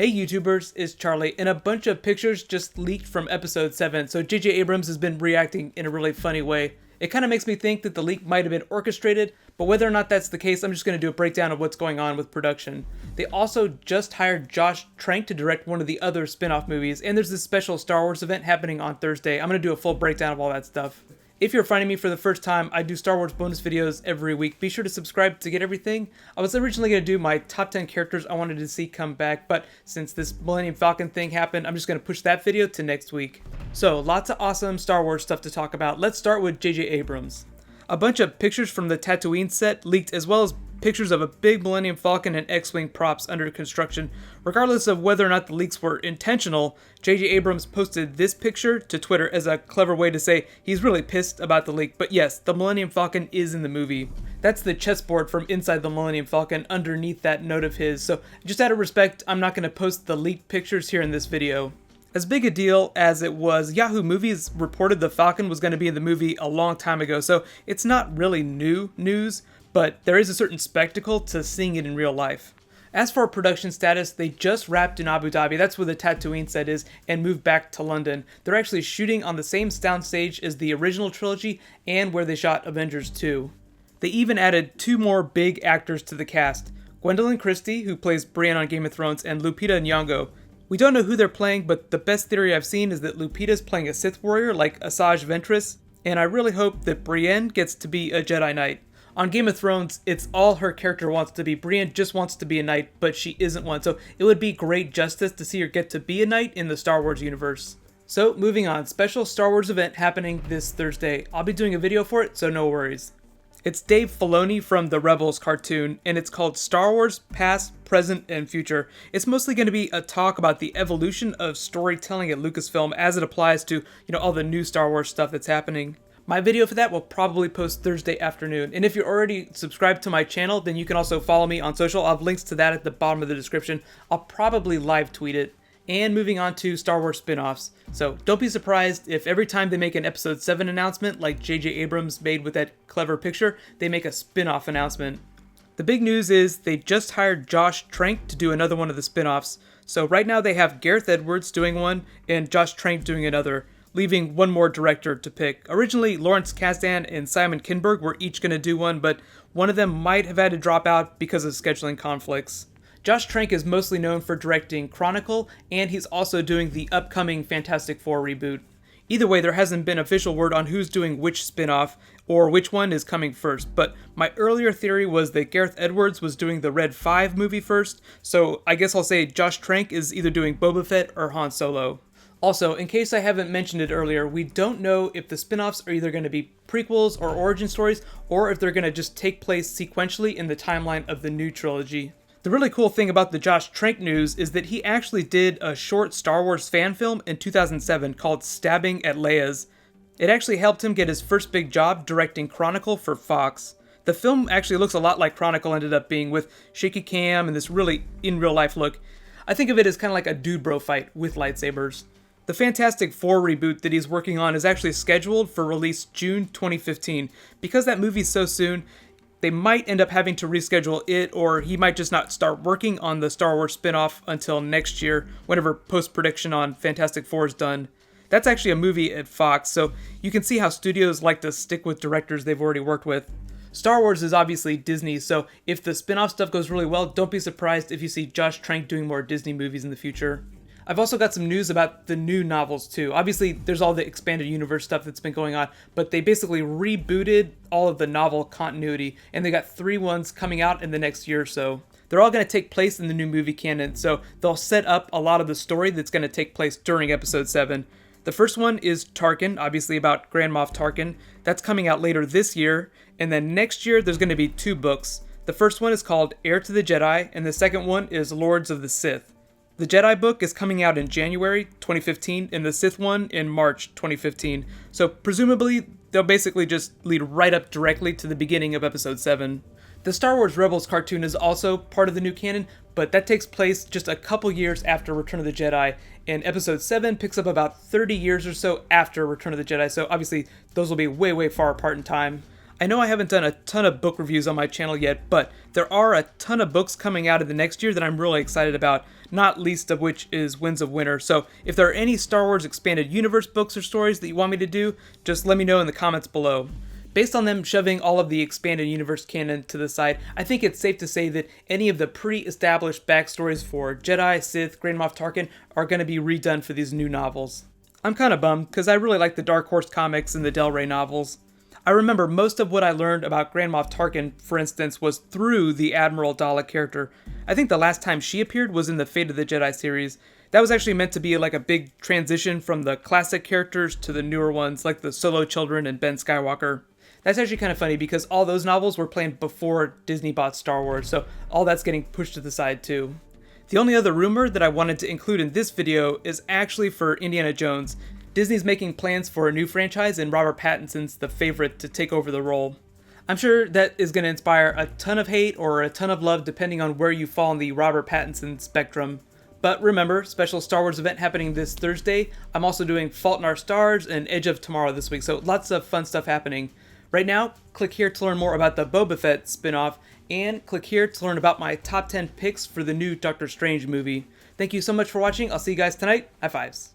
Hey YouTubers, it's Charlie, and a bunch of pictures just leaked from episode 7, so J.J. Abrams has been reacting in a really funny way. It kind of makes me think that the leak might have been orchestrated, but whether or not that's the case, I'm just going to do a breakdown of what's going on with production. They also just hired Josh Trank to direct one of the other spin-off movies, and there's this special Star Wars event happening on Thursday. I'm going to do a full breakdown of all that stuff. If you're finding me for the first time, I do Star Wars bonus videos every week. Be sure to subscribe to get everything. I was originally going to do my top 10 characters I wanted to see come back, but since this Millennium Falcon thing happened, I'm just going to push that video to next week. So, lots of awesome Star Wars stuff to talk about. Let's start with J.J. Abrams. A bunch of pictures from the Tatooine set leaked, as well as pictures of a big Millennium Falcon and X-Wing props under construction. Regardless of whether or not the leaks were intentional, J.J. Abrams posted this picture to Twitter as a clever way to say he's really pissed about the leak. But yes, the Millennium Falcon is in the movie. That's the chessboard from inside the Millennium Falcon underneath that note of his. So just out of respect, I'm not going to post the leaked pictures here in this video. As big a deal as it was, Yahoo Movies reported the Falcon was going to be in the movie a long time ago, so it's not really new news, but there is a certain spectacle to seeing it in real life. As for production status, they just wrapped in Abu Dhabi, that's where the Tatooine set is, and moved back to London. They're actually shooting on the same soundstage as the original trilogy and where they shot Avengers 2. They even added 2 more big actors to the cast, Gwendolyn Christie, who plays Brienne on Game of Thrones, and Lupita Nyong'o. We don't know who they're playing, but the best theory I've seen is that Lupita's playing a Sith warrior like Asajj Ventress, and I really hope that Brienne gets to be a Jedi Knight. On Game of Thrones, it's all her character wants to be. Brienne just wants to be a knight, but she isn't one, so it would be great justice to see her get to be a knight in the Star Wars universe. So, moving on, special Star Wars event happening this Thursday. I'll be doing a video for it, so no worries. It's Dave Filoni from the Rebels cartoon, and it's called Star Wars Past, Present, and Future. It's mostly going to be a talk about the evolution of storytelling at Lucasfilm as it applies to, all the new Star Wars stuff that's happening. My video for that will probably post Thursday afternoon, and if you're already subscribed to my channel, then you can also follow me on social. I'll have links to that at the bottom of the description. I'll probably live tweet it. And moving on to Star Wars spin-offs. So don't be surprised if every time they make an episode 7 announcement like J.J. Abrams made with that clever picture, they make a spin-off announcement. The big news is they just hired Josh Trank to do another one of the spin-offs. So right now they have Gareth Edwards doing one and Josh Trank doing another, leaving one more director to pick. Originally, Lawrence Kasdan and Simon Kinberg were each going to do one, but one of them might have had to drop out because of scheduling conflicts. Josh Trank is mostly known for directing Chronicle, and he's also doing the upcoming Fantastic Four reboot. Either way, there hasn't been official word on who's doing which spin-off, or which one is coming first, but my earlier theory was that Gareth Edwards was doing the Red 5 movie first, so I guess I'll say Josh Trank is either doing Boba Fett or Han Solo. Also, in case I haven't mentioned it earlier, we don't know if the spin-offs are either going to be prequels or origin stories, or if they're going to just take place sequentially in the timeline of the new trilogy. The really cool thing about the Josh Trank news is that he actually did a short Star Wars fan film in 2007 called Stabbing at Leia's. It actually helped him get his first big job directing Chronicle for Fox. The film actually looks a lot like Chronicle ended up being, with shaky cam and this really in real life look. I think of it as kind of like a dude bro fight with lightsabers. The Fantastic Four reboot that he's working on is actually scheduled for release June 2015. Because that movie's so soon, they might end up having to reschedule it, or he might just not start working on the Star Wars spin-off until next year, whenever post-production on Fantastic Four is done. That's actually a movie at Fox, so you can see how studios like to stick with directors they've already worked with. Star Wars is obviously Disney, so if the spin-off stuff goes really well, don't be surprised if you see Josh Trank doing more Disney movies in the future. I've also got some news about the new novels too. Obviously, there's all the expanded universe stuff that's been going on, but they basically rebooted all of the novel continuity, and they got 3 ones coming out in the next year or so. They're all going to take place in the new movie canon, so they'll set up a lot of the story that's going to take place during Episode 7. The first one is Tarkin, obviously about Grand Moff Tarkin. That's coming out later this year, and then next year there's going to be 2 books. The first one is called Heir to the Jedi, and the second one is Lords of the Sith. The Jedi book is coming out in January 2015, and the Sith one in March 2015. So presumably, they'll basically just lead right up directly to the beginning of Episode 7. The Star Wars Rebels cartoon is also part of the new canon, but that takes place just a couple years after Return of the Jedi, and Episode 7 picks up about 30 years or so after Return of the Jedi, so obviously those will be way far apart in time. I know I haven't done a ton of book reviews on my channel yet, but there are a ton of books coming out in the next year that I'm really excited about, not least of which is Winds of Winter. So if there are any Star Wars Expanded Universe books or stories that you want me to do, just let me know in the comments below. Based on them shoving all of the Expanded Universe canon to the side, I think it's safe to say that any of the pre-established backstories for Jedi, Sith, Grand Moff Tarkin are going to be redone for these new novels. I'm kind of bummed, because I really like the Dark Horse comics and the Del Rey novels. I remember most of what I learned about Grand Moff Tarkin, for instance, was through the Admiral Daala character. I think the last time she appeared was in the Fate of the Jedi series. That was actually meant to be like a big transition from the classic characters to the newer ones, like the Solo Children and Ben Skywalker. That's actually kind of funny because all those novels were planned before Disney bought Star Wars, so all that's getting pushed to the side too. The only other rumor that I wanted to include in this video is actually for Indiana Jones. Disney's making plans for a new franchise and Robert Pattinson's the favorite to take over the role. I'm sure that is going to inspire a ton of hate or a ton of love depending on where you fall in the Robert Pattinson spectrum. But remember, special Star Wars event happening this Thursday. I'm also doing Fault in Our Stars and Edge of Tomorrow this week, so lots of fun stuff happening. Right now, click here to learn more about the Boba Fett spinoff, and click here to learn about my top 10 picks for the new Doctor Strange movie. Thank you so much for watching. I'll see you guys tonight. High fives.